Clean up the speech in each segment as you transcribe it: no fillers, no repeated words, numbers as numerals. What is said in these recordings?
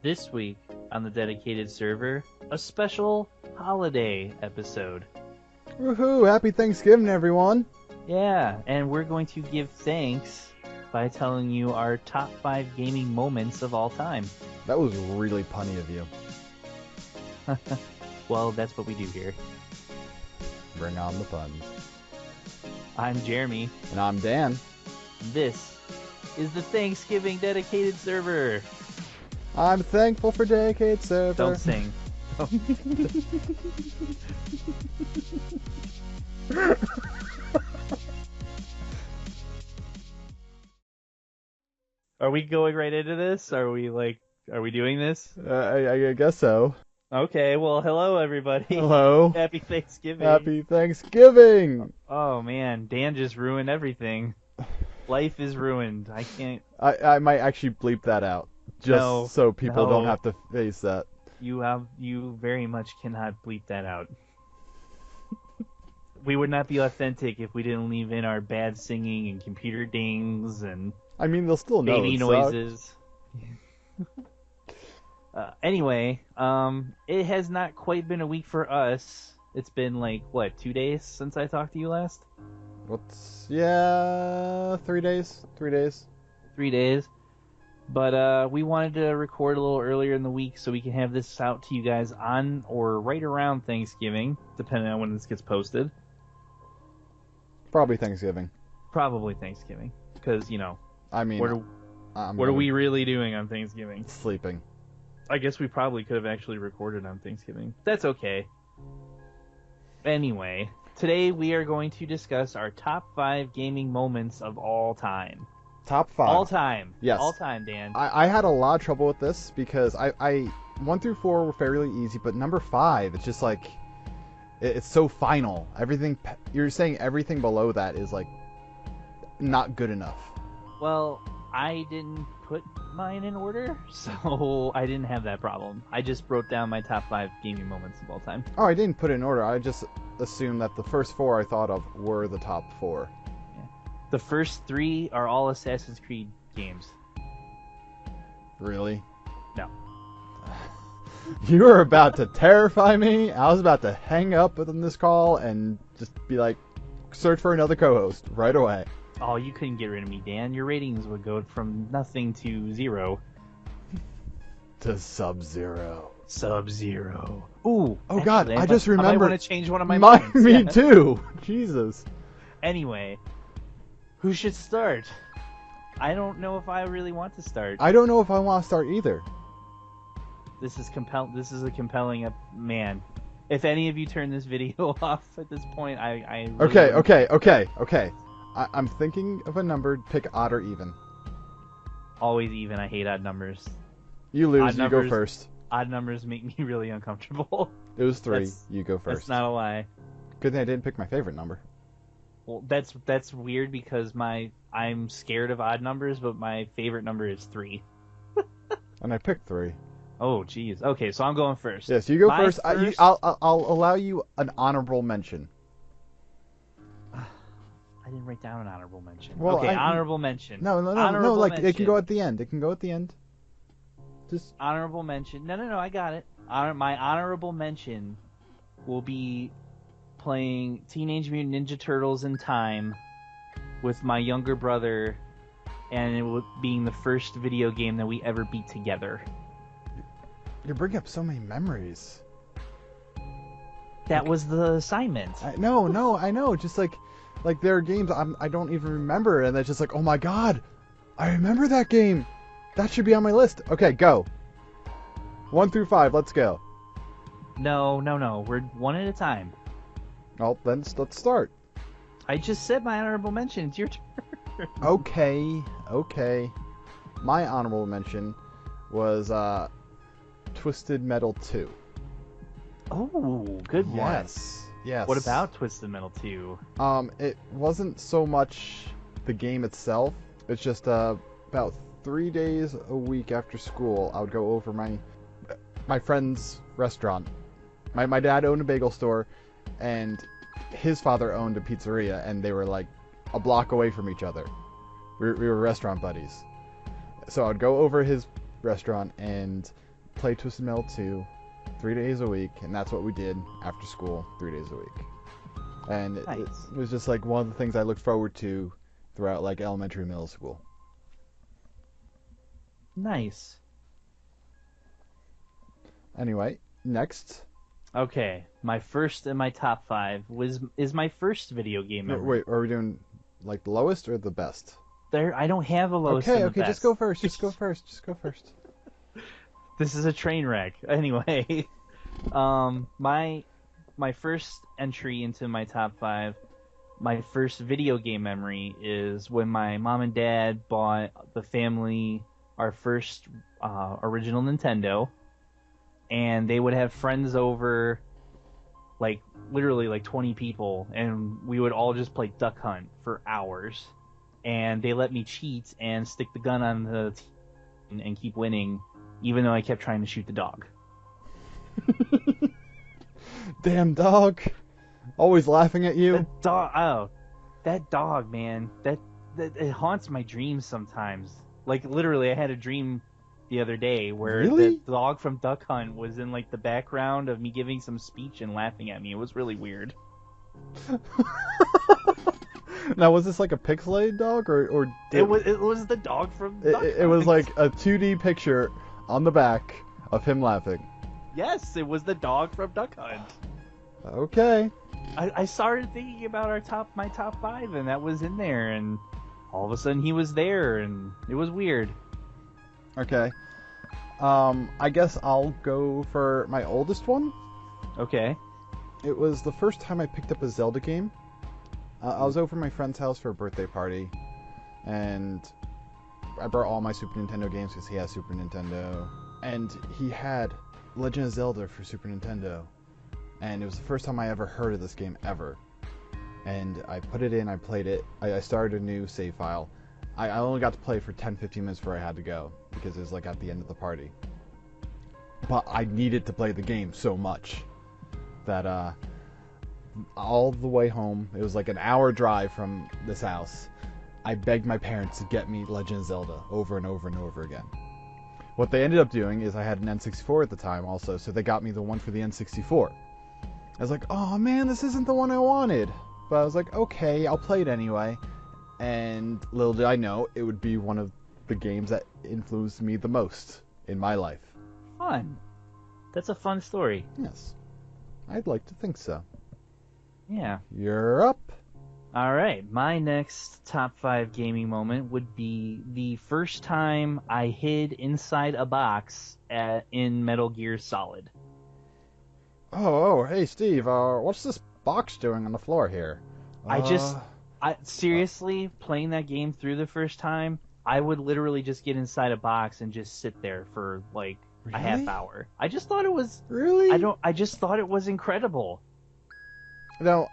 This week on the dedicated server, a special holiday episode. Woohoo! Happy Thanksgiving, everyone! Yeah, and we're going to give thanks by telling you our top 5 gaming moments of all time. That was really punny of you. Well, that's what we do here. Bring on the puns. I'm Jeremy. And I'm Dan. This is the Thanksgiving dedicated server. I'm thankful for dedicated server. Don't sing. Are we going right into this? Are we doing this? I guess so. Okay, well, hello everybody. Hello. Happy Thanksgiving. Happy Thanksgiving! Oh man, Dan just ruined everything. Life is ruined. I can't. I might actually bleep that out. Just so people don't have to face that. You very much cannot bleep that out. We would not be authentic if we didn't leave in our bad singing and computer dings and I mean, they'll still know baby noises. Anyway, it has not quite been a week for us. It's been 2 days since I talked to you last? 3 days. 3 days. 3 days. But we wanted to record a little earlier in the week so we can have this out to you guys on or right around Thanksgiving, depending on when this gets posted. Probably Thanksgiving. Probably Thanksgiving. Because, I mean, what are we really doing on Thanksgiving? Sleeping. I guess we probably could have actually recorded on Thanksgiving. That's okay. Anyway, today we are going to discuss our top 5 gaming moments of all time. Top 5. All time. Yes. All time, Dan. I had a lot of trouble with this because I 1 through 4 were fairly easy, but number 5, it's just it's so final. Everything you're saying, everything below that is not good enough. Well, I didn't put mine in order, so I didn't have that problem. I just wrote down my top 5 gaming moments of all time. Oh, I didn't put it in order. I just assumed that the first 4 I thought of were the top 4. The first 3 are all Assassin's Creed games. Really? No. You were about to terrify me. I was about to hang up on this call and just be like, search for another co-host right away. Oh, you couldn't get rid of me, Dan. Your ratings would go from nothing to 0. To Sub-Zero. Sub-Zero. Ooh. Oh, God, I just remembered. I want to change one of my moments. Me too. Jesus. Anyway, who should start? I don't know if I really want to start. I don't know if I want to start either. This is a compelling man. If any of you turn this video off at this point, I really Okay. I'm thinking of a number. Pick odd or even. Always even. I hate odd numbers. You lose. You go first. Odd numbers make me really uncomfortable. It was 3. You go first. That's not a lie. Good thing I didn't pick my favorite number. Well, that's weird because I'm scared of odd numbers, but my favorite number is 3. And I picked 3. Oh, jeez. Okay, so I'm going first. Yes, you go first. I'll allow you an honorable mention. I didn't write down an honorable mention. Well, okay, honorable mention. No. Mention. It can go at the end. It can go at the end. Just honorable mention. No, I got it. My honorable mention will be playing Teenage Mutant Ninja Turtles in Time with my younger brother, and it being the first video game that we ever beat together. You're bringing up so many memories. That was the assignment. No, I know. Just like there are games I don't even remember, and it's just oh my god, I remember that game. That should be on my list. Okay, go. 1 through 5, let's go. No. We're one at a time. Oh, then let's start. I just said my honorable mention. It's your turn. Okay. My honorable mention was Twisted Metal 2. Oh, good one. Yes. What about Twisted Metal 2? It wasn't so much the game itself. It's just about 3 days a week after school, I would go over my friend's restaurant. My dad owned a bagel store, and his father owned a pizzeria, and they were a block away from each other. We were restaurant buddies. So I'd go over his restaurant, and play Twisted Metal 2 3 days a week, and that's what we did after school 3 days a week. And Nice. it was just like one of the things I looked forward to throughout like elementary and middle school. Nice. Anyway, next. Okay, my first in my top 5 is my first video game memory. Wait, are we doing like the lowest or the best? I don't have a lowest Okay, and the okay, best. just go first. Just go first. Just go first. This is a train wreck. Anyway, my first entry into my top 5, my first video game memory is when my mom and dad bought the family our first original Nintendo, and they would have friends over, like literally like 20 people, and we would all just play Duck Hunt for hours. And they let me cheat and stick the gun on the and keep winning, even though I kept trying to shoot the dog. Damn dog. Always laughing at you. That dog, man. That it haunts my dreams sometimes. Like literally, I had a dream the other day where Really? the dog from Duck Hunt was in like the background of me giving some speech and laughing at me. It was really weird. Now, was this like a pixelated dog, or It was the dog from Duck Hunt. it was like a 2D picture on the back of him laughing? Yes, it was the dog from Duck Hunt. Okay. I started thinking about my top 5, and that was in there, and all of a sudden he was there, and it was weird. Okay. I guess I'll go for my oldest one. Okay. It was the first time I picked up a Zelda game. I was over at my friend's house for a birthday party, and I brought all my Super Nintendo games because he has Super Nintendo, and he had Legend of Zelda for Super Nintendo, and it was the first time I ever heard of this game ever. And I put it in, I played it, I started a new save file. I only got to play for 10-15 minutes before I had to go, because it was like at the end of the party. But I needed to play the game so much that all the way home, it was like an hour drive from this house, I begged my parents to get me Legend of Zelda over and over and over again. What they ended up doing is I had an N64 at the time also, so they got me the one for the N64. I was like, oh man, this isn't the one I wanted. But I was like, okay, I'll play it anyway. And little did I know, it would be one of the games that influenced me the most in my life. Fun. That's a fun story. Yes. I'd like to think so. Yeah. You're up. All right. My next top 5 gaming moment would be the first time I hid inside a box in Metal Gear Solid. Oh, hey Steve, what's this box doing on the floor here? Seriously, playing that game through the first time, I would literally just get inside a box and just sit there for like a half hour. I just thought it was Really? I just thought it was incredible. No,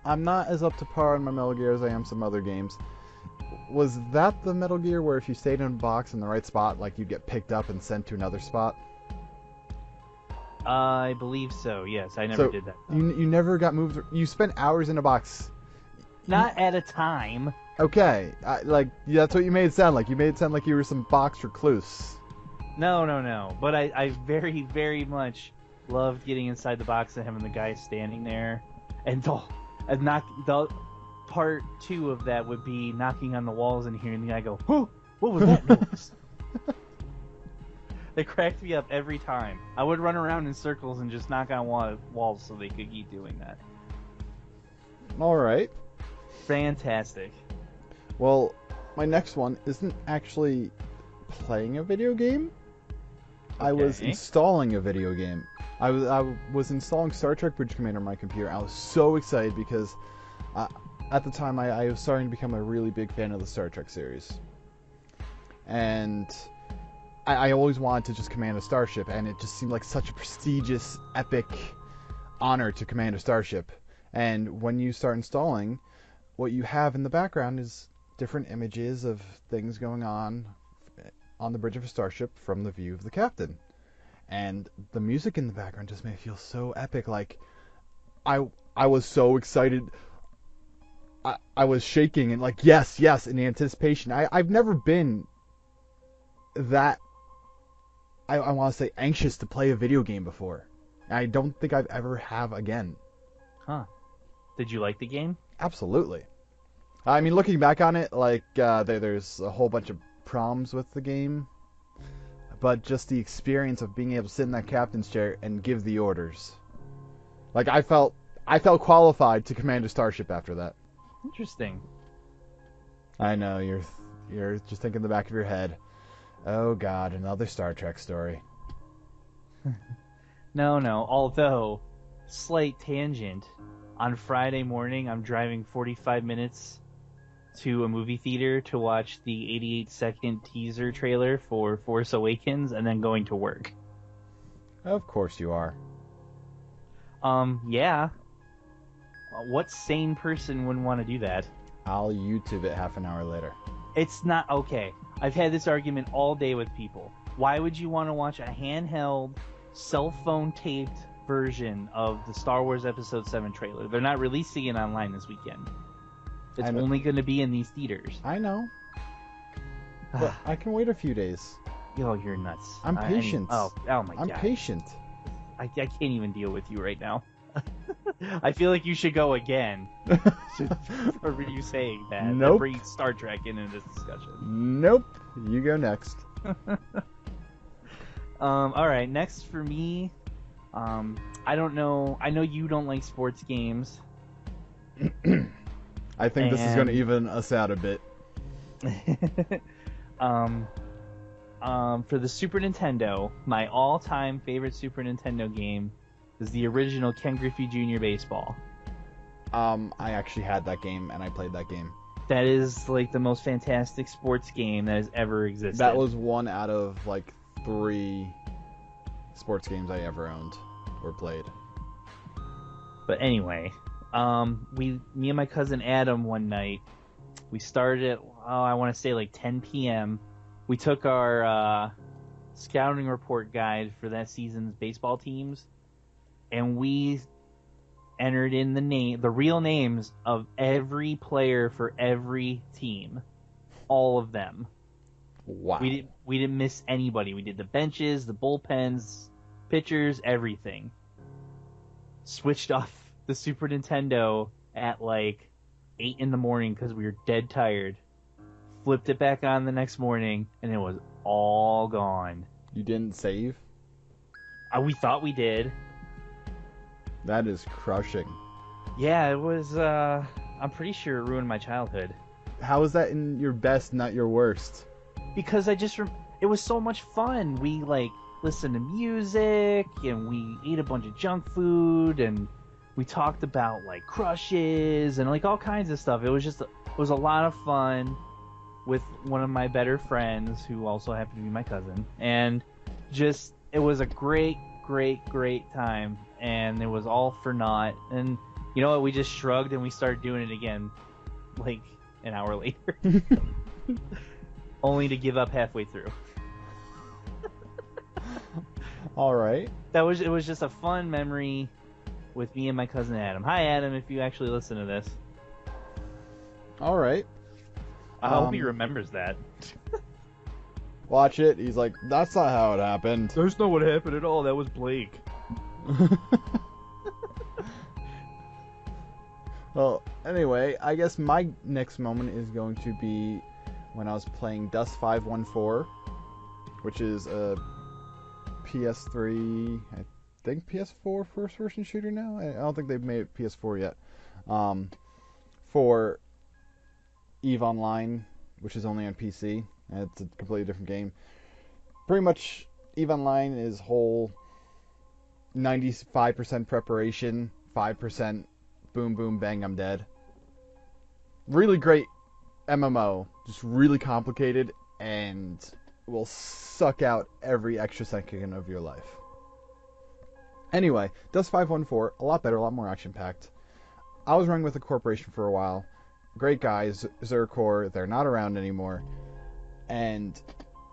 I'm not as up to par on my Metal Gear as I am some other games. Was that the Metal Gear where if you stayed in a box in the right spot, like you'd get picked up and sent to another spot? I believe so. Yes, I never did that. You never got moved. You spent hours in a box. Not at a time. Okay, that's what you made it sound like. You made it sound like you were some box recluse. No. But I very, very much loved getting inside the box and having the guy standing there, and the part 2 of that would be knocking on the walls and hearing the guy go, "Whoa, what was that noise?" They cracked me up every time. I would run around in circles and just knock on walls so they could keep doing that. All right. Fantastic. Well, my next one isn't actually playing a video game. Okay. I was installing a video game. I was installing Star Trek Bridge Commander on my computer. I was so excited because at the time I was starting to become a really big fan of the Star Trek series. And I always wanted to just command a starship, and it just seemed like such a prestigious, epic honor to command a starship. And when you start installing, what you have in the background is different images of things going on the bridge of a starship from the view of the captain. And the music in the background just made it feel so epic. Like, I was so excited. I was shaking and like, yes, in anticipation. I've never been that I want to say anxious to play a video game before. I don't think I've ever have again. Huh. Did you like the game? Absolutely. I mean, looking back on it, like there's a whole bunch of problems with the game, but just the experience of being able to sit in that captain's chair and give the orders. Like I felt qualified to command a starship after that. Interesting. I know you're just thinking in the back of your head, oh God, another Star Trek story. No. Although, slight tangent. On Friday morning, I'm driving 45 minutes to a movie theater to watch the 88-second teaser trailer for Force Awakens, and then going to work. Of course you are. Yeah. What sane person wouldn't want to do that? I'll YouTube it half an hour later. It's not okay. I've had this argument all day with people. Why would you want to watch a handheld, cell phone taped version of the Star Wars Episode 7 trailer? They're not releasing it online this weekend. It's only going to be in these theaters. I know. But I can wait a few days. Yo, you're nuts. I'm patient. Oh my God. I'm patient. I can't even deal with you right now. I feel like you should go again. For you saying that. Nope. Bring Star Trek into this discussion. Nope. You go next. All right. Next for me, I don't know. I know you don't like sports games. I think this is going to even us out a bit. For the Super Nintendo, my all-time favorite Super Nintendo game is the original Ken Griffey Jr. Baseball. I actually had that game, and I played that game. That is, like, the most fantastic sports game that has ever existed. That was one out of, like, 3 sports games I ever owned or played. But anyway, me and my cousin Adam one night, we started at, I want to say like 10 p.m. We took our scouting report guide for that season's baseball teams, and we entered in the real names of every player for every team, all of them. Wow. We didn't miss anybody. We did the benches, the bullpens, pitchers, everything. Switched off the Super Nintendo at like 8 in the morning because we were dead tired. Flipped it back on the next morning, and it was all gone. You didn't save? We thought we did. That is crushing. Yeah, it was, I'm pretty sure it ruined my childhood. How is that in your best, not your worst? Because it was so much fun. We, like, listened to music, and we ate a bunch of junk food, and we talked about, like, crushes, and, like, all kinds of stuff. It was a lot of fun with one of my better friends, who also happened to be my cousin, and just, it was a great time, and it was all for naught, and you know what, we just shrugged and we started doing it again, like, an hour later. Only to give up halfway through. Alright. It was just a fun memory with me and my cousin Adam. Hi Adam, if you actually listen to this. Alright. I hope he remembers that. Watch it. He's like, that's not how it happened. That's not what happened at all. That was Blake. Well, anyway, I guess my next moment is going to be when I was playing Dust 514, which is a PS3, I think PS4 first-person shooter now? I don't think they've made it PS4 yet. For EVE Online, which is only on PC, and it's a completely different game. Pretty much, EVE Online is whole 95% preparation, 5% boom, boom, bang, I'm dead. Really great MMO, just really complicated, and will suck out every extra second of your life. Anyway, Dust 514, a lot better, a lot more action-packed. I was running with a corporation for a while. Great guys, Zerkor, they're not around anymore. And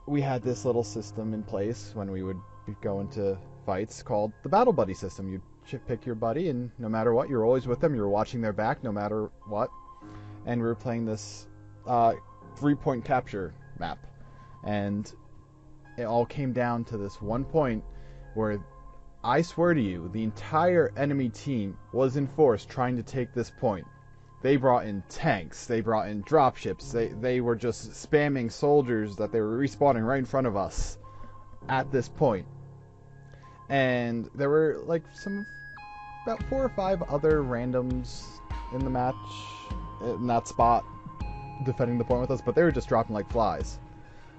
we had this little system in place when we would go into fights called the Battle Buddy system. You pick your buddy, and no matter what, you're always with them. You're watching their back no matter what. And we were playing this 3-point capture map. And it all came down to this one point where I swear to you, the entire enemy team was in force trying to take this point. They brought in tanks, they brought in dropships, they were just spamming soldiers that they were respawning right in front of us at this point. And there were like about 4 or 5 other randoms in the match, in that spot, defending the point with us, but they were just dropping like flies.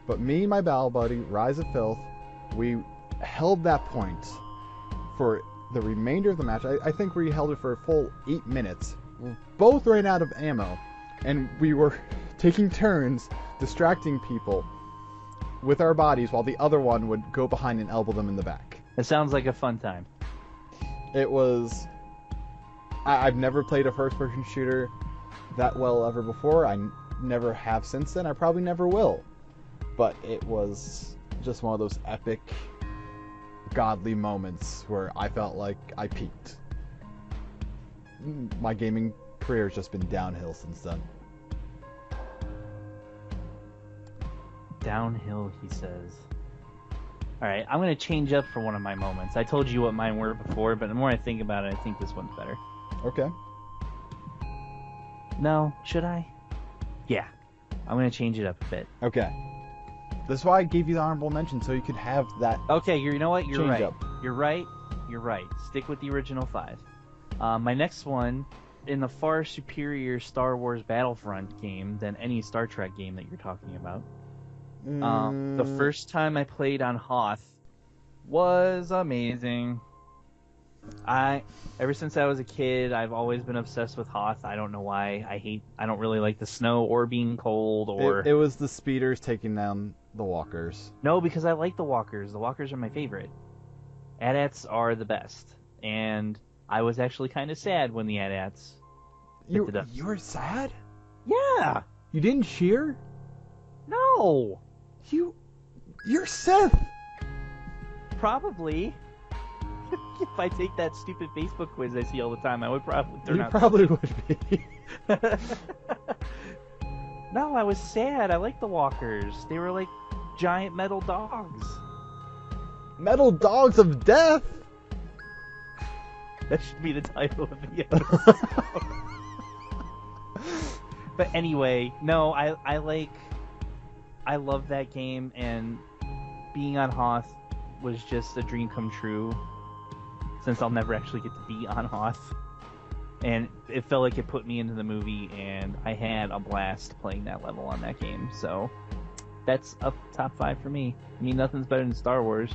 But me and my battle buddy, Rise of Filth, we held that point for the remainder of the match. I think we held it for a full 8 minutes. We both ran out of ammo, and we were taking turns distracting people with our bodies while the other one would go behind and elbow them in the back. It sounds like a fun time. It was... I've never played a first-person shooter that well ever before. I never have since then. I probably never will. But it was just one of those epic, godly moments where I felt like I peaked. My gaming career has just been downhill since then. Downhill, he says. Alright, I'm going to change up for one of my moments. I told you what mine were before, but the more I think about it, I think this one's better. Okay. No, should I? Yeah. I'm going to change it up a bit. Okay. That's why I gave you the honorable mention, so you could have that. Okay, you know what? You're right. Up. You're right. You're right. Stick with the original 5. My next one, in the far superior Star Wars Battlefront game than any Star Trek game that you're talking about. The first time I played on Hoth was amazing. Ever since I was a kid, I've always been obsessed with Hoth. I don't know why. I don't really like the snow or being cold or... It was the speeders taking down the walkers. No, because I like the walkers. The walkers are my favorite. AT-ATs are the best. And I was actually kind of sad when the AT-ATs picked it up. You were sad? Yeah! You didn't cheer? No! You're Seth! Probably. If I take that stupid Facebook quiz I see all the time, I would probably turn out... You probably would be. No, I was sad. I like the walkers. They were like giant metal dogs. Metal dogs of death? That should be the title of the episode. But anyway, no, I love that game, and being on Hoth was just a dream come true, since I'll never actually get to be on Hoth. And it felt like it put me into the movie, and I had a blast playing that level on that game. So that's up top 5 for me. I mean, nothing's better than Star Wars.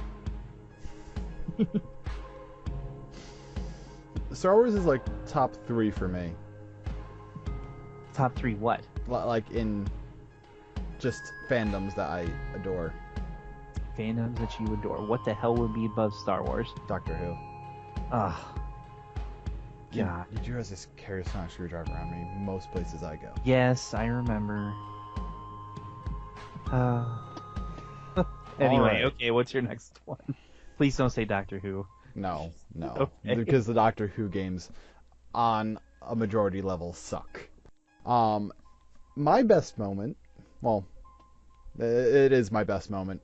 Star Wars is like top 3 for me. Top 3 what? Like in just fandoms that I adore. Fandoms that you adore. What the hell would be above Star Wars? Doctor Who. Ugh. God. Did you realize this carries a sonic screwdriver on me most places I go? Yes, I remember. Anyway, right. Okay, what's your next one? Please don't say Doctor Who. No. Okay. Because the Doctor Who games on a majority level suck. My best moment, well, it is my best moment.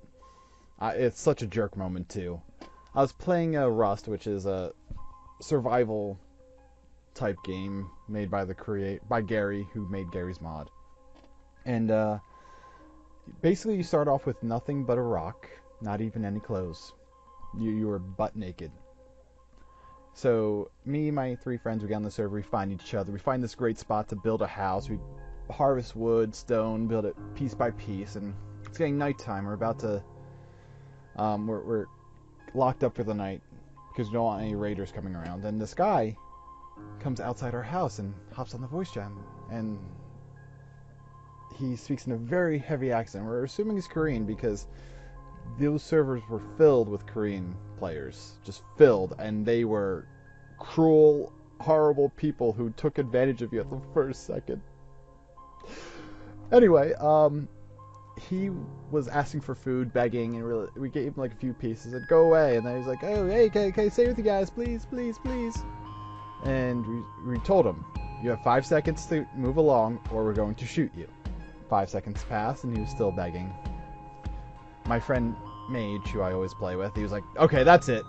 It's such a jerk moment too. I was playing Rust, which is a survival type game made by by Gary, who made Gary's Mod. And basically you start off with nothing but a rock, not even any clothes. You were butt naked. So me and my 3 friends, we get on the server, we find each other, we find this great spot to build a house, we harvest wood, stone, build it piece by piece, and it's getting nighttime. We're about to we're locked up for the night because we don't want any raiders coming around. And this guy comes outside our house and hops on the voice chat, and he speaks in a very heavy accent. We're assuming he's Korean because those servers were filled with Korean players, just filled, and they were cruel, horrible people who took advantage of you at the first second. Anyway, he was asking for food, begging, and we gave him like a few pieces and go away. And then he's like, "Oh, hey, can I stay with you guys, please, please, please?" And we told him, "You have 5 seconds to move along, or we're going to shoot you." 5 seconds passed, and he was still begging. My friend mage who I always play with. He was like, okay, that's it.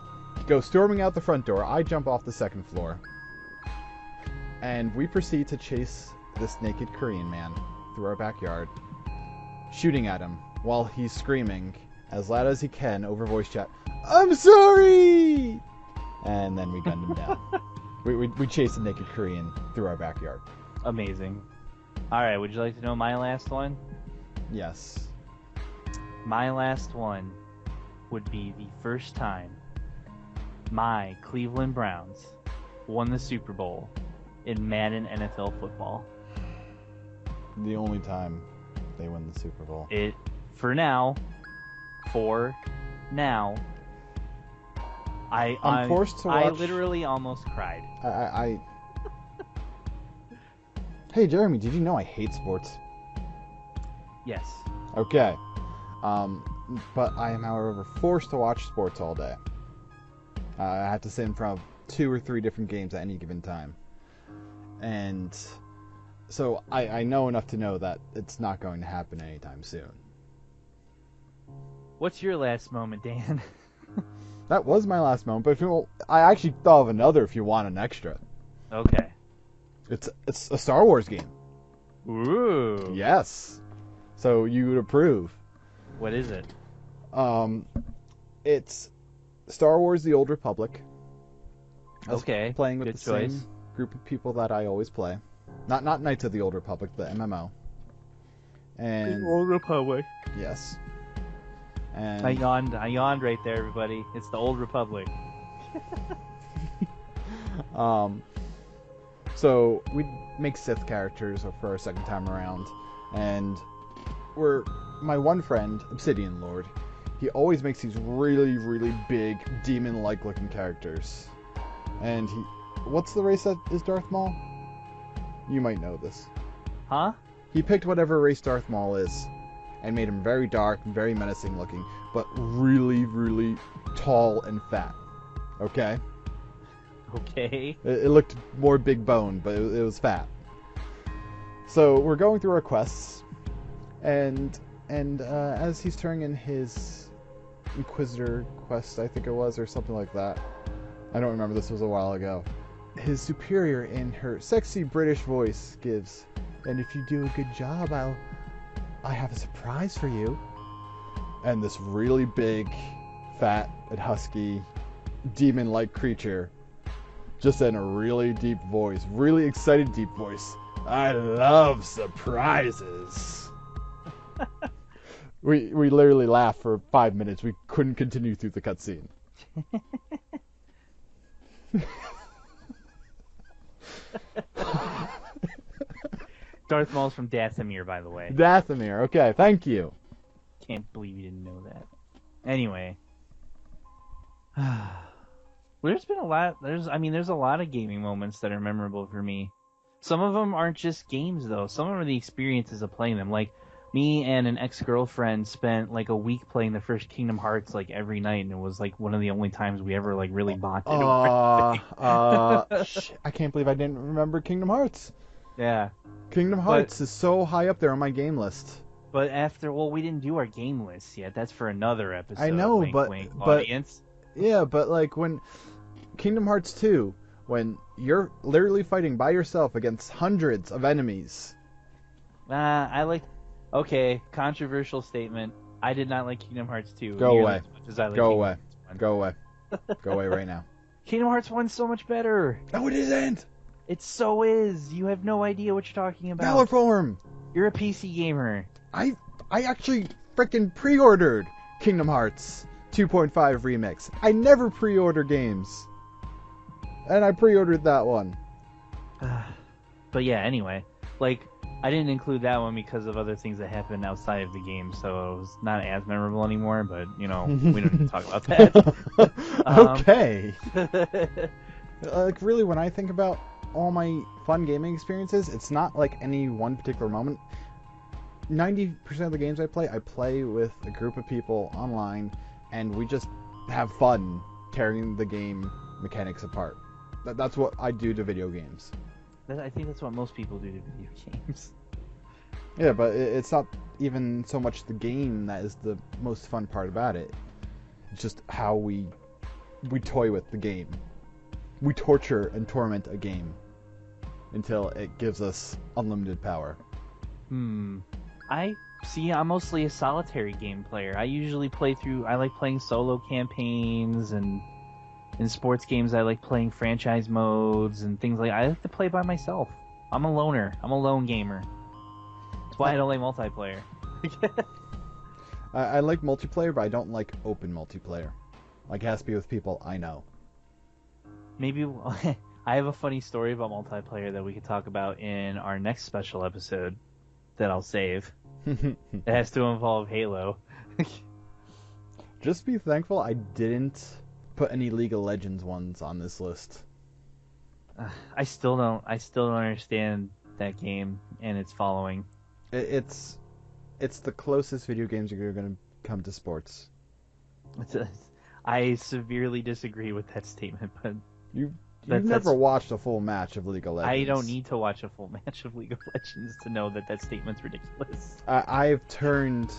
Go storming out the front door. I jump off the second floor. And we proceed to chase this naked Korean man through our backyard, shooting at him while he's screaming as loud as he can over voice chat, "I'm sorry!" And then we gunned him down. We chased the naked Korean through our backyard. Amazing. Alright, would you like to know my last one? Yes. My last one would be the first time my Cleveland Browns won the Super Bowl in Madden NFL football. The only time they win the Super Bowl. For now, I'm forced to watch. I literally almost cried. Hey, Jeremy, did you know I hate sports? Yes. Okay. But I am, however, forced to watch sports all day. I have to sit in front of 2 or 3 different games at any given time. And so I know enough to know that it's not going to happen anytime soon. What's your last moment, Dan? That was my last moment, but I actually thought of another if you want an extra. Okay. It's a Star Wars game. Ooh. Yes. So you would approve. What is it? It's Star Wars: The Old Republic. Okay. Playing with Good the choice. same group of people that I always play. Not Knights of the Old Republic, the MMO. And Old Republic. yes. And I yawned right there, everybody. It's the Old Republic. So we make Sith characters for our second time around, and my one friend, Obsidian Lord, he always makes these really, really big demon-like looking characters. And what's the race that is Darth Maul? You might know this. Huh? He picked whatever race Darth Maul is, and made him very dark and very menacing looking, but really, really tall and fat. Okay? Okay. It looked more big bone, but it was fat. So we're going through our quests, and as he's turning in his Inquisitor quest, I think it was, or something like that. I don't remember, this was a while ago. His superior, in her sexy British voice, gives, "And if you do a good job, I have a surprise for you." And this really big, fat, and husky, demon-like creature, just in a really deep voice, really excited deep voice, "I love surprises." We literally laughed for 5 minutes. We couldn't continue through the cutscene. Darth Maul's from Dathomir, by the way. Dathomir, okay, thank you. Can't believe you didn't know that. Anyway. There's been a lot. There's a lot of gaming moments that are memorable for me. Some of them aren't just games, though. Some of them are the experiences of playing them. Like, me and an ex-girlfriend spent, like, a week playing the first Kingdom Hearts, like, every night, and it was, like, one of the only times we ever, like, really bonded over Shit, I can't believe I didn't remember Kingdom Hearts. Yeah. Kingdom Hearts is so high up there on my game list. But we didn't do our game list yet. That's for another episode. I know, wink, but wink, but audience. Yeah, but like when Kingdom Hearts 2, when you're literally fighting by yourself against hundreds of enemies. Okay, controversial statement. I did not like Kingdom Hearts 2. Go away. As much as I like Go Kingdom away. Hearts 1. Go away. Go away right now. Kingdom Hearts 1's so much better. No, it isn't. It so is. You have no idea what you're talking about. Valor Form. You're a PC gamer. I actually freaking pre-ordered Kingdom Hearts 2.5 Remix. I never pre-order games. And I pre-ordered that one. But yeah, anyway. Like, I didn't include that one because of other things that happened outside of the game, so it was not as memorable anymore, but, you know, we don't need to talk about that. Okay. Like, really, when I think about all my fun gaming experiences, it's not like any one particular moment. 90% of the games I play with a group of people online, and we just have fun tearing the game mechanics apart. That's what I do to video games. I think that's what most people do to video games. Yeah, but it's not even so much the game that is the most fun part about it. It's just how we toy with the game. We torture and torment a game until it gives us unlimited power. I see. I'm mostly a solitary game player. I usually I like playing solo campaigns, and in sports games, I like playing franchise modes and things like. I like to play by myself. I'm a loner. I'm a lone gamer. That's why I don't like multiplayer. I like multiplayer, but I don't like open multiplayer. Like, it has to be with people I know. Maybe I have a funny story about multiplayer that we could talk about in our next special episode that I'll save. It has to involve Halo. Just be thankful I didn't put any League of Legends ones on this list. I still don't understand that game and its following. It's the closest video games are going to come to sports. I severely disagree with that statement, but You've never watched a full match of League of Legends. I don't need to watch a full match of League of Legends to know that statement's ridiculous. I've turned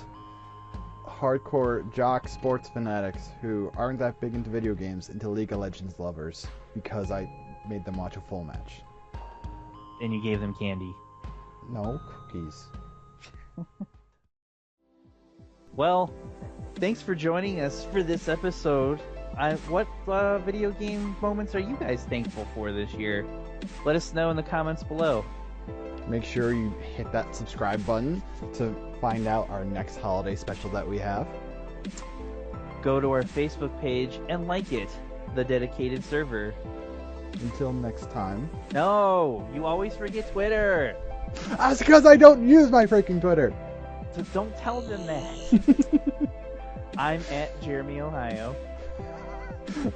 hardcore jock sports fanatics who aren't that big into video games into League of Legends lovers because I made them watch a full match. And you gave them candy. No, cookies. Well, thanks for joining us for this episode. What video game moments are you guys thankful for this year? Let us know in the comments below. Make sure you hit that subscribe button to find out our next holiday special that we have. Go to our Facebook page and like it, the dedicated server. Until next time. No, you always forget Twitter. That's because I don't use my freaking Twitter. So don't tell them that. I'm at Jeremy Ohio.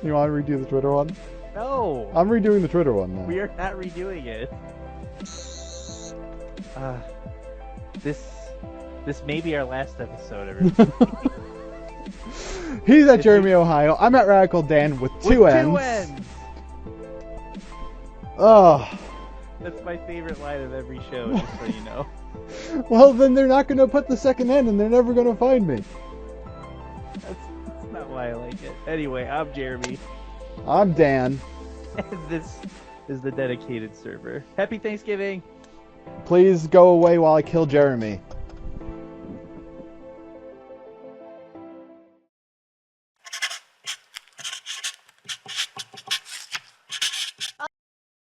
You want to redo the Twitter one? No. I'm redoing the Twitter one now. We are not redoing it. This may be our last episode, everybody. He's at Jeremy Ohio. I'm at Radical Dan with two N's. Oh. That's my favorite line of every show, just so you know. Well, then they're not going to put the second N and they're never going to find me. That's not why I like it. Anyway, I'm Jeremy. I'm Dan. And this is the dedicated server. Happy Thanksgiving! Please go away while I kill Jeremy.